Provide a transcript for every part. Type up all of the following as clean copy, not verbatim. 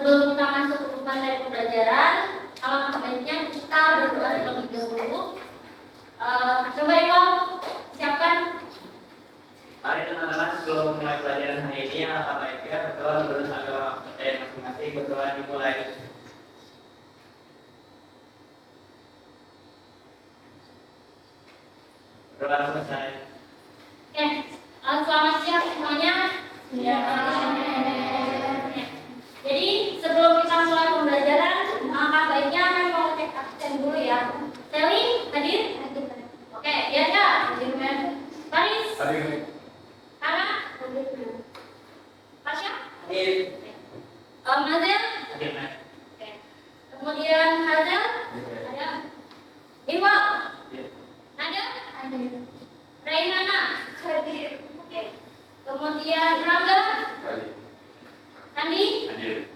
sebelum kita masuk ke materi pembelajaran, alangkah baiknya kita berdoa terlebih dahulu. Coba Ibu siapkan. Mari teman-teman sebelum mulai pelajaran hari ini, alangkah baiknya berdoa menurut agama percaya masing-masing. Berdoa dimulai. Berdoa selesai. Oke, selamat siang semuanya. Ya. Jadi sebelum kita mulai pembelajaran, alangkah baiknya mau cek absen dulu ya. Sally hadir? Oke, Yanda hadir. Paris? Hadir. Hana? Pasha? Hadir. Mazel? Hadir. Oke. Kemudian Hazel? Ada. Iwa? Ada? Raihana? Hadir. Oke. Kemudian Rangga? Hadir. Andi? Hadir.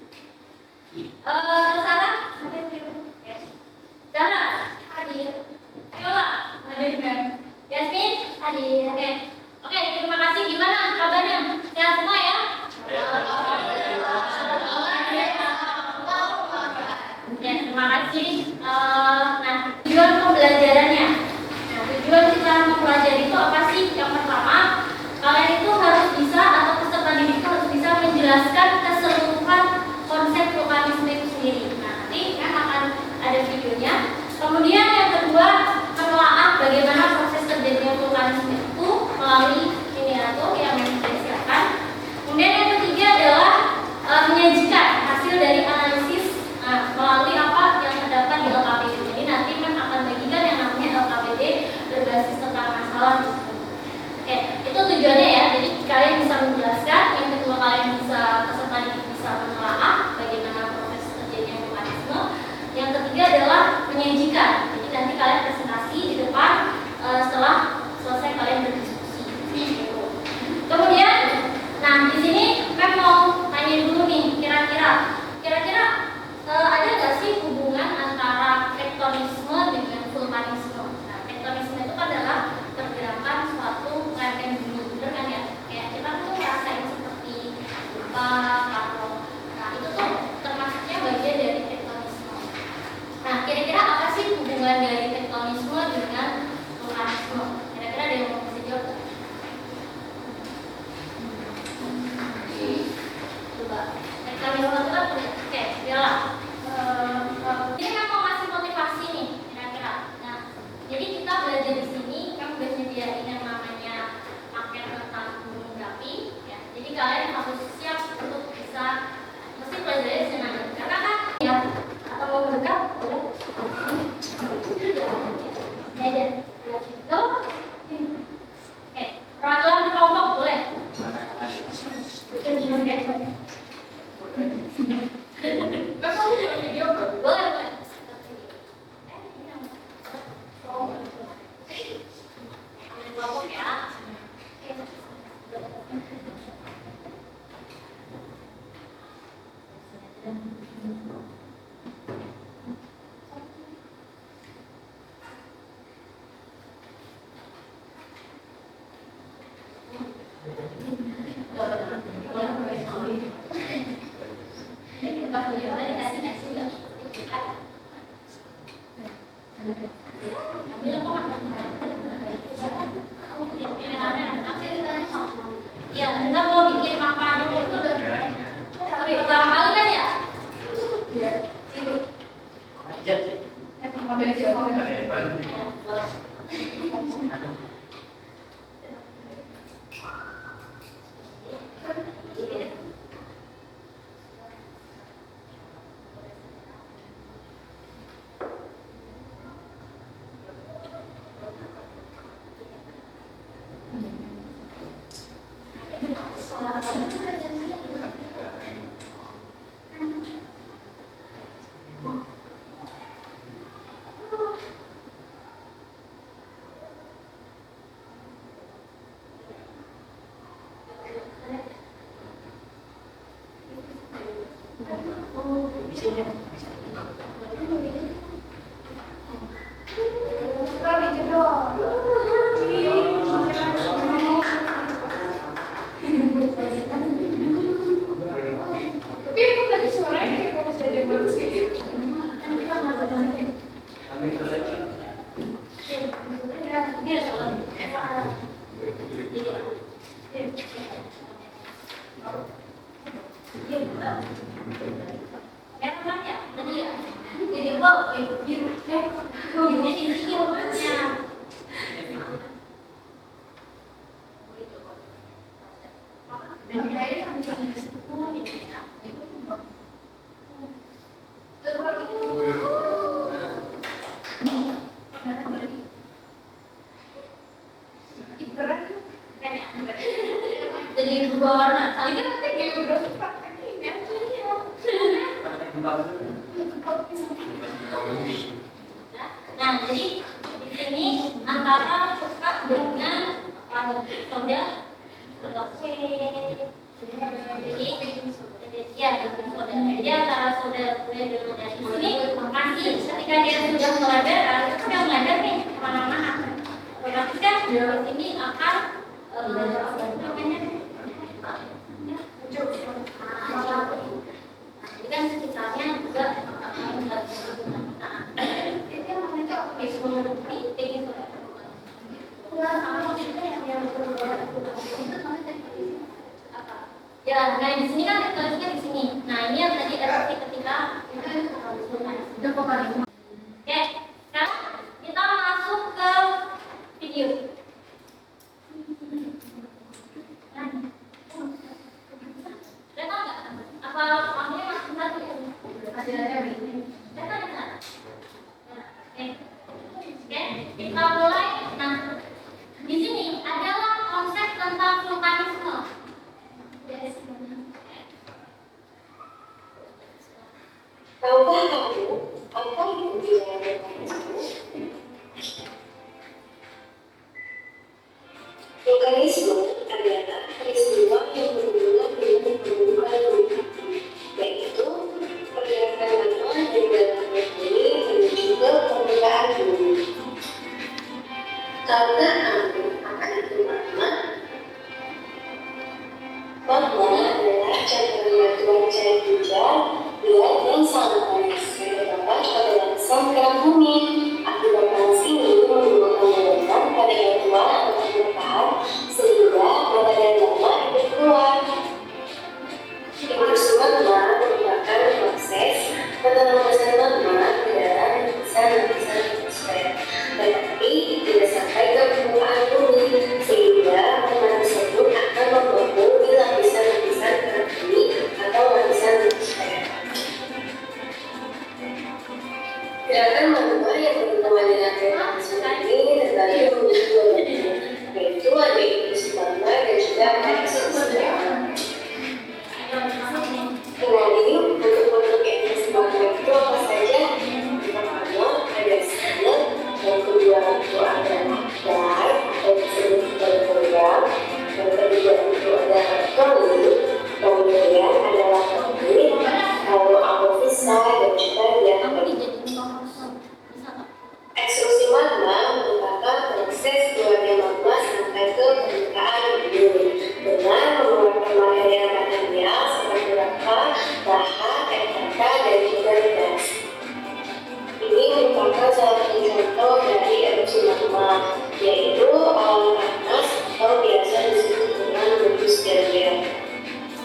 Sarah? Hadir. Oke. Zara? Hadir. Viola? Hadir. Yasmin? Hadir. Oke. Oke, terima kasih. Gimana kabarnya? Sehat semua ya? Ya, terima kasih. Nah, tujuan pembelajarannya. Nah, tujuan kita mempelajari itu apa sih? Yang pertama, kalian itu harus bisa atau peserta didik itu harus bisa menjelaskan keseluruhan konsep vulkanisme itu sendiri. Nah, nanti kan akan ada videonya. Kemudian yang kedua, menelaah bagaimana proses terjadinya vulkanisme itu melalui miniatur yang sudah disiapkan. Kemudian yang ketiga adalah menyajikan hasil dari analisis melalui apa yang terdapat di LKPD. Jadi nanti kan akan bagikan yang namanya LKPD berbasis tentang masalah. Oke, itu tujuannya ya. Jadi kalian bisa menjelaskan. Yang kedua, kalian bisa peserta didik bisa menelaah bagaimana proses terjadinya vulkanisme. Yang ketiga adalah menyajikan. Jadi nanti kalian presentasi di depan setelah selesai kalian berdiskusi. Gitu. Kemudian, nah di sini Pep mau tanya dulu nih, kira-kira ada nggak sih hubungan antara tektonisme dengan vulkanisme? Nah, tektonisme itu adalah pergerakan suatu lereng bumi, bener kan ya? Kayak kita tuh ngerasain seperti gempa, kapal. Nah, itu tuh termasuknya bagian dari tektonisme. Nah, kira-kira apa sih hubungan dari tektonisme dengan vulkanisme? Kira-kira ada yang mau bisa jawab nggak? Coba. Tektonisme itu kan oke, Bella. Ini kan mau ngasih motivasi nih, kira-kira. Nah, jadi kita belajar di sini kan udah nyediain yang namanya paket tentang gunung berapi, ya. Jadi kalian harus siap untuk bisa mesti belajarnya senang. Karena kan ya atau mau mendekat, boleh. Ya, oke, peraturan kelompok boleh. Boleh. Kelompok ya. Ya, kita mau bikin apa dulu itu tapi pertama kali kan ya? Iya. Tapi aku tadi suaranya Merah kan ya? Tadi ya? Jadi biru. Birunya di sini warnanya. Jadi berubah warna. Ini kan nanti kayak udah prakteknya. Nah, jadi di sini antara suka dengan soda, oke. Jadi ya, jadi antara soda dan di sini masih ketika dia sudah belajar, itu sudah belajar nih kemana-mana. Otomatis kan di sini akan namanya jadi kan sekitarnya juga ya, nah di sini kan tulisnya di sini. Nah ini yang tadi erupsi ketika oke, sekarang kita masuk ke video. Lihat nggak? Apa maksudnya masih satu ya? Lihat nggak? Oke, kita mulai. Nah, di sini adalah konsep tentang vulkanisme. Tahukah kamu apa itu wilayah vulkanisme? Vulkanisme adalah peristiwa yang berhubungan dengan pembentukan gunung api, yaitu pergerakan lava dari dalam bumi menuju ke permukaan bumi. Tahukah kamu apa itu magma? Magma adalah campuran batuan cair hujan berat yang sangat panas yang terdapat pada lapisan kerak bumi. Akibat panas ini menimbulkan ledakan pada batuan untuk bertahan sehingga badan lava ikut keluar. Impulsi magma merupakan proses penanaman magma ke dalam lapisan atmosfer, tetapi tidak sampai ke permukaan bumi, sehingga magma tersebut akan membeku di lapisan-lapisan kerak bumi atau lapisan atmosfer. Gerakan magma yang bertemu dengan vulkanisme ini terbagi menjadi dua bagian, yaitu ada impulsi magma dan juga eksplosif magma. Kenali bentuk-bentuk impulsi magma itu apa saja? Yang pertama ada scalar, yang kedua itu ada light atau disebut sebagai hologram, yang ketiga itu ada elektrolit, kemudian ada lavolit, lalu apofisa dan juga diatolit. Ekstrusi magma merupakan proses keluarnya magma sampai ke permukaan bumi dengan mengeluarkan material material seperti lava, baha, air mata, dan juga gas. Ini merupakan salah satu contoh dari erupsi magma, yaitu awan panas atau biasa disebut dengan letus galian.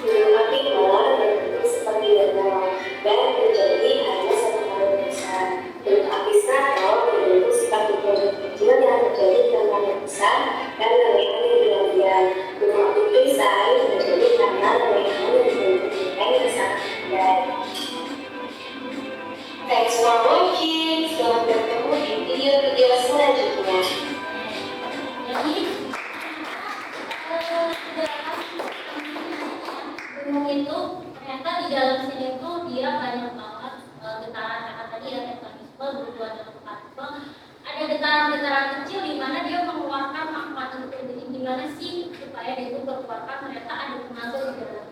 Gunung api berbentuk seperti danau dan terjadi hanya satu kali besar. Gunung api Krakatau berbentuk seperti project kecil yang terjadi karena yang besar dan lelehan yang berlebihan. Gunung api Pisai terjadi karena lelehan yang berbentuk yang sangat rendah. Thanks for watching. Selamat bertemu di video-video selanjutnya. Jadi gunung itu ternyata di dalam sini tuh dia banyak banget getaran karena tadi ya tektonisme berubah dalam vulkanisme. Ada getaran-getaran kecil di mana dia mengeluarkan magma itu. Jadi gimana sih supaya dia itu berkeluarkan, ternyata ada tenaga di dalam.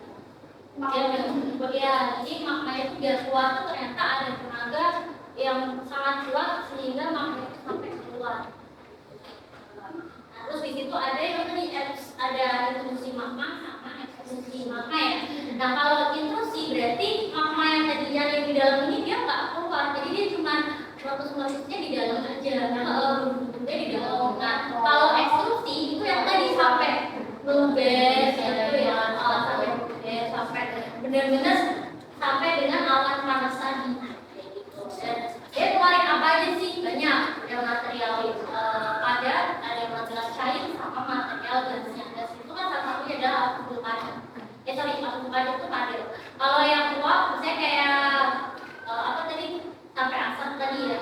Ya, jadi magma itu biar keluar tuh ternyata ada tenaga yang sangat kuat sehingga magma itu sampai keluar. Nah, terus di situ ada yang tadi ada intrusi magma sama ekstrusi magma ya. Nah, kalau intrusi berarti magma yang tadinya yang di dalam ini dia nggak keluar, jadi dia cuma proses-prosesnya di dalam aja. Bentuknya di dalam. Nah, kalau ekstrusi itu yang tadi sampai ngebes itu ya, sampai ngebes sampai benar-benar sampai dengan awan panas tadi. Kayak gitu. Dan dia keluarin apa aja sih? Banyak. Ada material padat, ada yang material cair, sama material gasnya. Gas itu kan salah satunya adalah abu vulkanik. Abu vulkanik itu padat. Kalau yang uap, misalnya kayak apa tadi? Sampai asap tadi ya.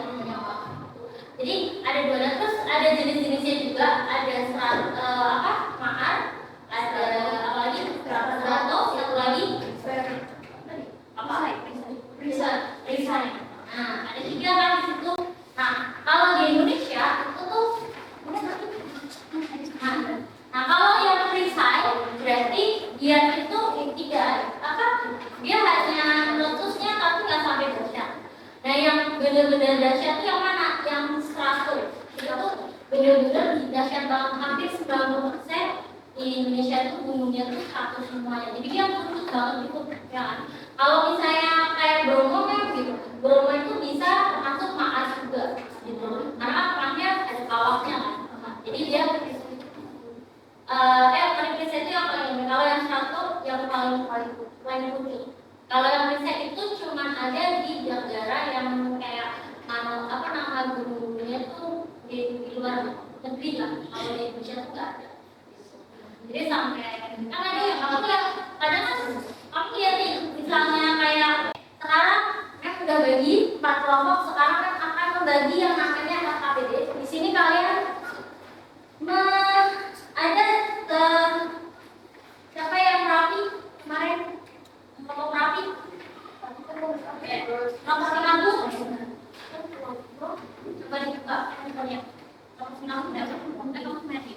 Jadi ada dua, terus ada jenis-jenisnya juga. Ada maar, ada apa lagi? Strato, satu lagi apa? Perisai. Nah, ada tiga kan di situ. Nah, kalau di Indonesia itu tuh nah kalau yang perisai berarti dia itu tidak dia hanya meletusnya tapi nggak sampai dahsyat. Nah, yang benar-benar dahsyat itu yang mana? Yang strato. Itu benar-benar dahsyat banget, hampir 90% di Indonesia itu gunungnya tuh strato semuanya. Jadi dia meletus banget gitu, ya kan? Kalau misalnya kayak Bromo kan gitu, Bromo itu bisa termasuk maar juga gitu. Karena orangnya ada kawahnya kan. Jadi dia perisai itu yang paling, kalau yang strato yang paling putih. Kalau yang perisai itu cuma ada di negara yang kayak nama gunungnya tuh di luar negeri lah. Kalau di Indonesia tuh nggak ada. Jadi sampai kan ada yang kadang kan kamu lihat nih, misalnya kayak sekarang kan udah bagi 4 kelompok, sekarang kan akan membagi yang namanya KKPD. Di sini kalian ada siapa yang rapi kemarin? Kelompok rapi? Kelompok Sinabung? Coba dibuka handphonenya. Kelompok Sinabung dapat? Kelompok Meti.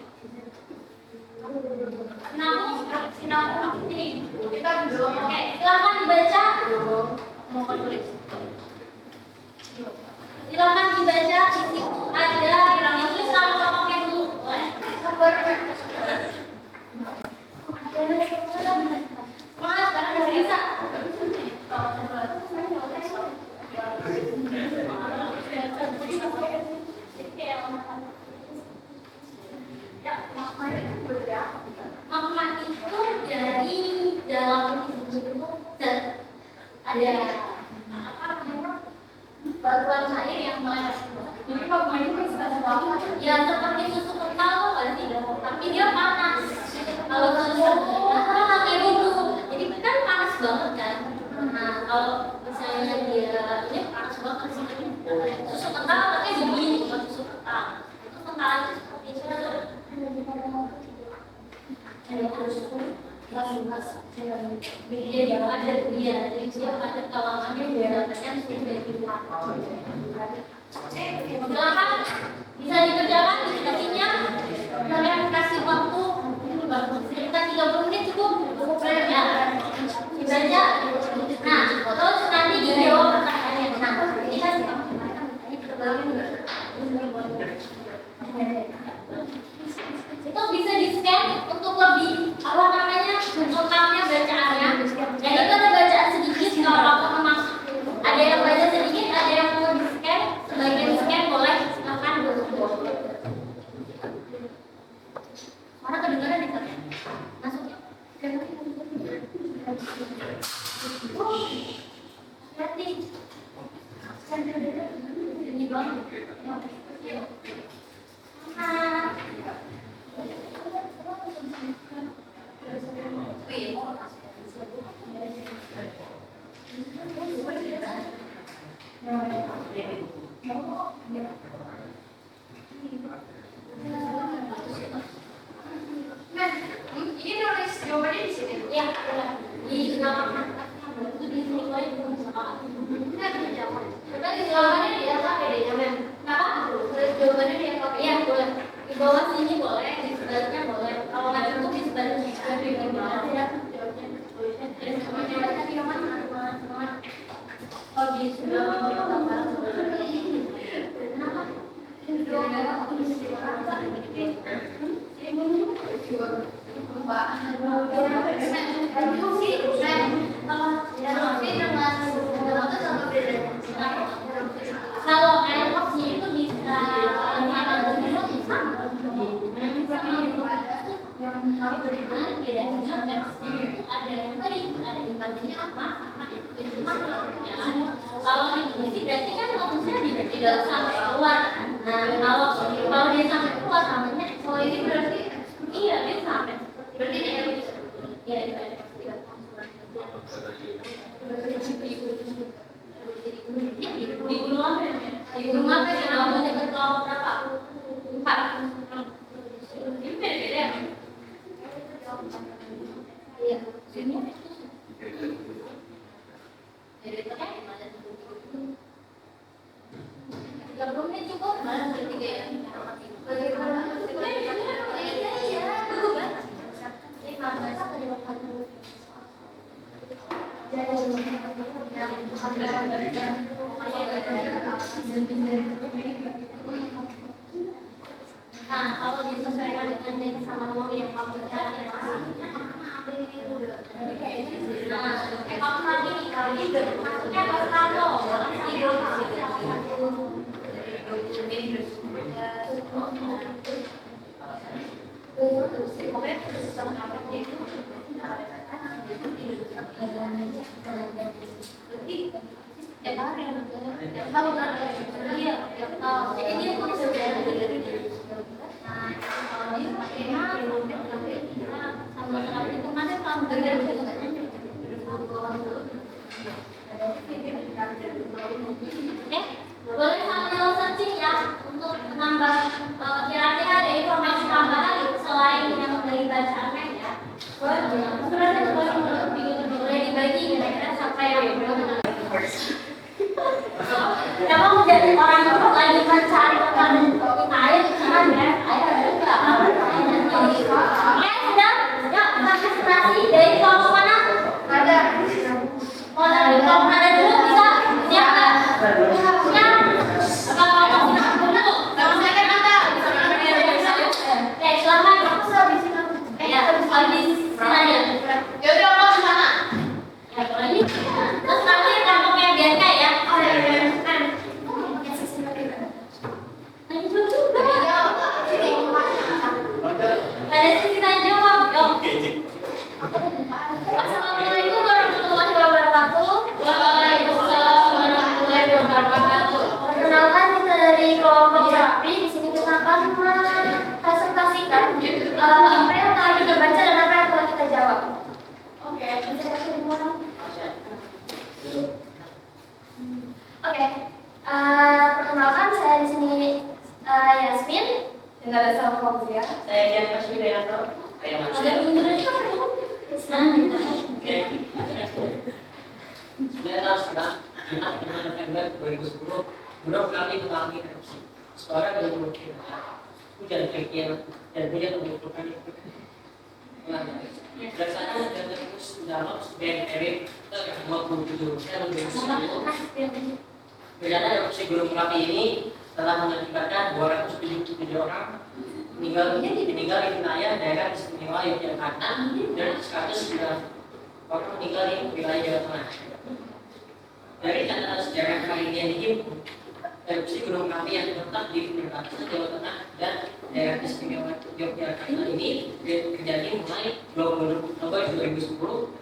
Sinabung ini. Kita belum. Oke, silakan dibaca. Mau tulis. Silakan dibaca. Di situ ada yang tulis sama kelompoknya dulu. Semangat, karena udah bisa. Magma itu dari dalam itu ada batuan cair yang melayang. Jadi magma itu ya seperti susu kental nggak sih? Tapi dia panas. Kalau susu kental kayak gitu, jadi kan panas banget kan. Nah, kalau misalnya dia ini panas banget sih. Susu kental pakai begini, bukan susu kental. Itu kentalannya seperti itu. Jadi ada dia, ada kawangannya menggunakan sudah silakan bisa dikerjakan diskusinya. Kalian kasih waktu sekitar 30 menit cukup ya. Dibaca. Nah, terus nanti dijawab pertanyaannya. Nah, itu bisa di-scan untuk lebih lengkapnya bacaannya. Dan itu ada bacaan sedikit kalau memang ada yang baca sedikit, ada yang mau di-scan, sebagian di-scan boleh silakan dulu. Mana kedengaran nih Kak? Masuk. Hati. Ini banget. Ini nulis jawabannya di sini. Ya, di nama itu di sini belum salah. Kita bisa jawab. Tapi jawabannya di atas deh, jangan. Kenapa? Tulis jawabannya di atas. Iya, boleh. Di bawah sini boleh, di sebaliknya boleh. Kalau nggak cukup di sebaliknya juga boleh. Ya, jawabnya. Terus semuanya tadi yang mana? Oh, di sebelah gambar. Kenapa? Kalau airboxnya itu bisa ada yang tadi ada yang Kalau diisi berarti kan fokusnya tidak sampai keluar kan. Nah kalau dia sampai keluar namanya Oh ini berarti iya dia sampai. berarti ini ya. Iya itu. Di guru apa ya? Di guru apa ya? Kamu dapat kelompok berapa? 4. Ini beda-beda ya? Iya. Sini. Jadi itu kan 30 menit cukup. Mana 3 ya? Nah, kalau disesuaikan dengan sama uang yang kamu cari, kamu lagi nih, kalau gitu, maksudnya pas kamu tidur jadi dia pun sudah boleh sambil searching ya untuk menambah kira-kira ada informasi tambahan selain yang dari bacaannya ya. Boleh dibagi kira-kira sampai yang kamu menjadi orang yang lagi mencari air kan ya air sudah yuk konsentrasi dari kelompok mana ada dari kelompok mana dulu bisa siap nggak siap apa kelompok dulu kalau saya kan ada selamat ya habis sana ya udah mau di sana ya boleh terus nanti kelompoknya BNK ya ada sih kita jawab dong. Assalamualaikum warahmatullahi wabarakatuh. Waalaikumsalam warahmatullahi wabarakatuh. Perkenalkan kita dari kelompok terapi. Di sini kita akan presentasikan apa yang telah kita baca dan apa yang telah kita jawab. Oke, perkenalkan saya di sini Yasmin. Dengan ada salam Fauzia. Saya Dian Paswidayanto. Saya Ada Indonesia. Oke. Saya sedang 6 November 2010 Bureau kami mengalami erupsi. Suara dari mulut hujan kekir dan hujan membutuhkan berdasarkan data terus dalam BNPB 27 November 2010. Bencana erupsi Gunung Merapi ini telah mengakibatkan 277 orang meninggal di wilayah daerah istimewa Yogyakarta dan 109 orang meninggal di wilayah Jawa Tengah. Dari catatan sejarah kali ini yang dihimpun, erupsi Gunung Merapi yang terletak di perbatasan Jawa Tengah dan daerah istimewa Yogyakarta ini terjadi mulai 20 Oktober 2010.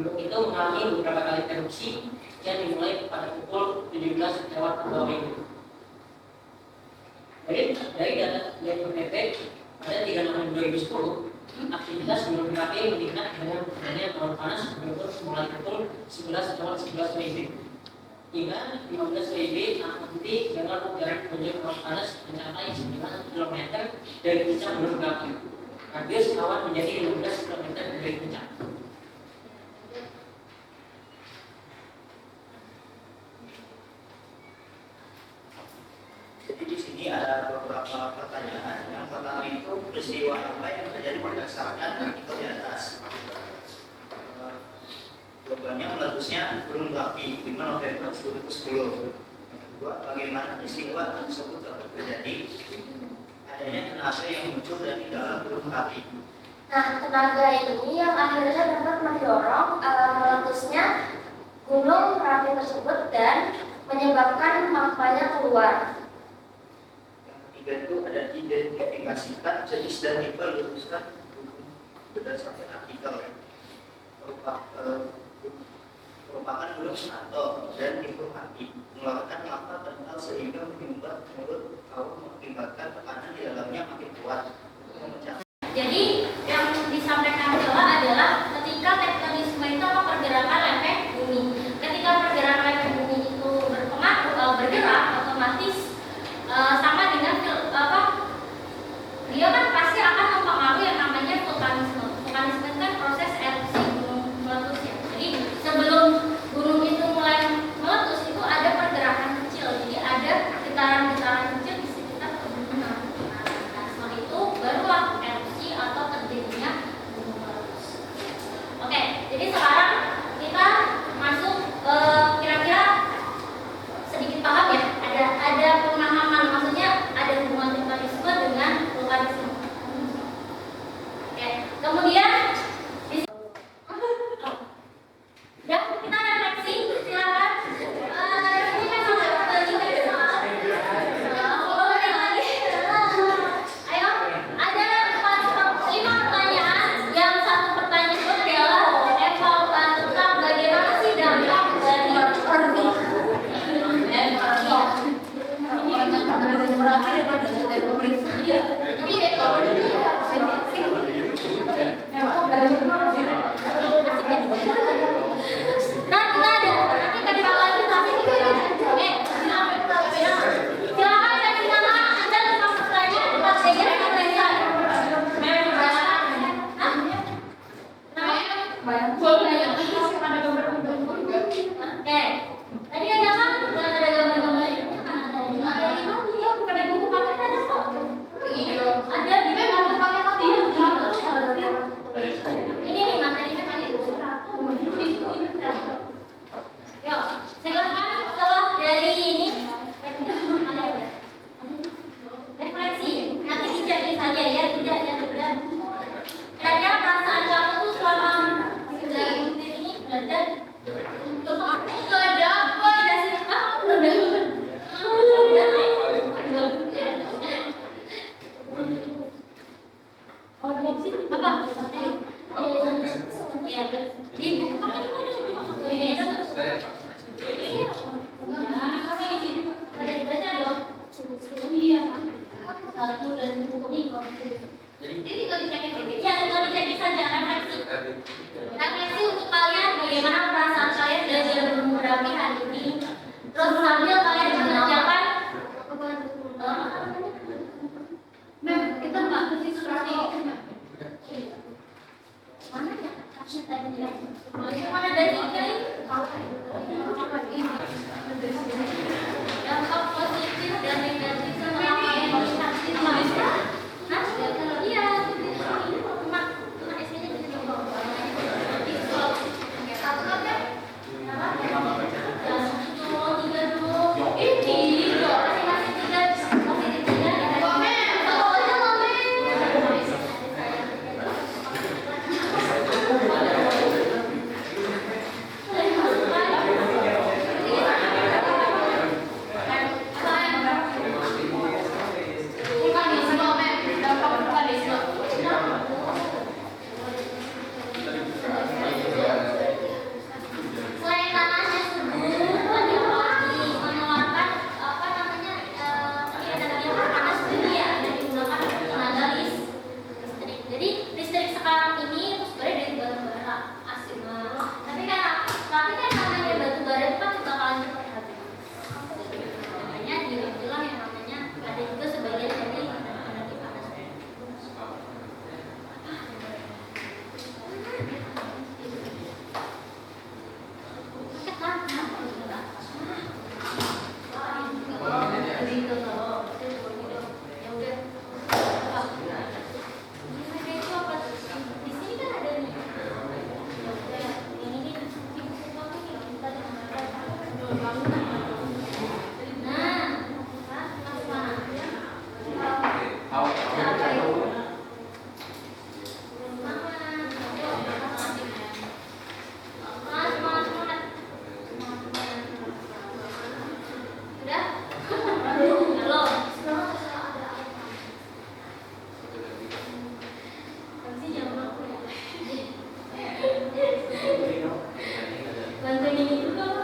Gunung itu mengalami beberapa kali erupsi yang dimulai pada pukul 17 lewat 2 Dari data BNPB pada 3 November 2010, aktivitas Gunung Merapi meningkat dengan adanya awan panas mulai pukul 11 lewat 11 WIB hingga 15 WIB nanti dengan jarak kunjung awan panas mencapai 9 km dari puncak Gunung Merapi. Radius awan menjadi 15 km dari puncak. Jadi di sini ada beberapa pertanyaan. Yang pertama itu peristiwa apa yang terjadi berdasarkan artikel di atas. Jawabannya meletusnya Gunung Merapi 5 November 2010. Yang kedua, bagaimana peristiwa tersebut terjadi? Adanya tenaga yang muncul dari dalam Gunung Merapi. Nah, tenaga ini yang akhirnya dapat mendorong meletusnya Gunung Merapi tersebut dan menyebabkan magmanya keluar. Yang ketiga itu ada identifikasikan jenis dan tipe letusan berdasarkan artikel merupakan belum atau dan informatif melakukan mata terkenal sehingga menyumbat mulut kaum mengakibatkan tekanan di dalamnya makin kuat. Jadi yang disampaikan adalah ketika tektonisme itu apa pergerakan lempeng bumi. Ketika pergerakan lempeng bumi itu bergerak otomatis sama dengan dia kan pasti akan mempengaruhi yang namanya vulkanisme. Vulkanisme itu kan proses erupsi gunung meletus ya. Jadi sebelum gunung itu mulai meletus itu ada pergerakan kecil. Jadi ada getaran-getaran kecil di sekitar pegunungan. Nah, setelah itu barulah erupsi atau terjadinya gunung meletus. Oke, jadi sekarang kita masuk kira-kira sedikit paham ya. Ada pemahaman, maksudnya ada hubungan tektonisme dengan vulkanisme. Oke, kemudian ya kita refleksi, silakan. Ini kan sudah terjadi soal. Ayo, ada 5 pertanyaan. Yang satu pertanyaan itu adalah tentang bagaimana sih dampak dari nah, kita ada nanti tadi lagi tapi silakan dari sana Anda tentang pertanyaan tempat saya Oke, tadi ada kan ada gambar-gambar itu kan ada bukan ada buku pakai ada kok. Ada di buku pakai kopi. Ini nih materinya kan itu. Yo, silakan setelah dari ini refleksi. Nanti dijadi saja ya, tidak. Kira-kira perasaan kamu tuh selama ini belajar untuk apa? Ada apa? Tidak sih? Refleksi untuk kalian bagaimana perasaan kalian belajar bermodami hari ini. Terus sambil kalian mengerjakan kita nggak mesti seperti mana ya? Mana dari ini? Dampak positif dan negatif setelah kalian melihat situasi. Nah, iya. Selain tanahnya subur, mengeluarkan apa namanya energi panas bumi ya, dan digunakan tenaga listrik. Jadi listrik sekarang ini sebenarnya dari batu bara asli. Tapi kan namanya batu bara itu kan juga kalian cepat habis. Makanya dibilang yang namanya ada juga sebagian dari energi panas bumi. Bantuin ini juga.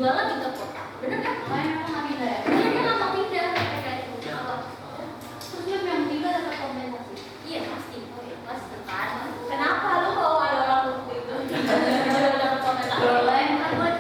dijual lagi ke kota. Bener kan? Namanya memang nggak pindah ya? Iya, dia nggak mau pindah mereka itu. Terus dia yang pindah dapat kompensasi. Iya pasti. Pasti kan. Kenapa lu kalau ada orang seperti itu? Dapat komentar. Boleh. Kan gue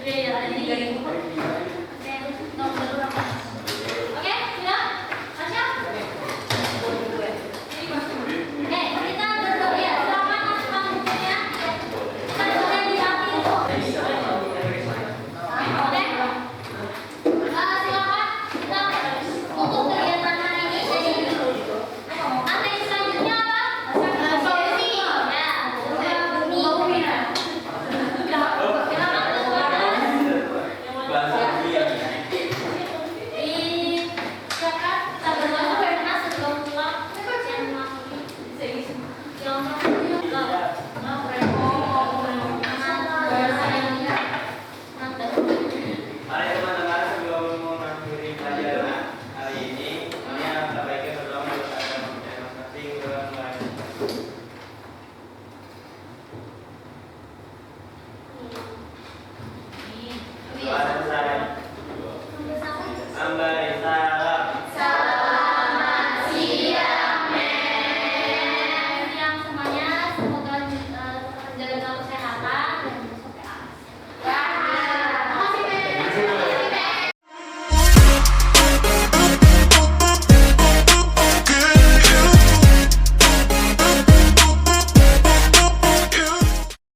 Iya, jadi 3.000. Nomor berapa?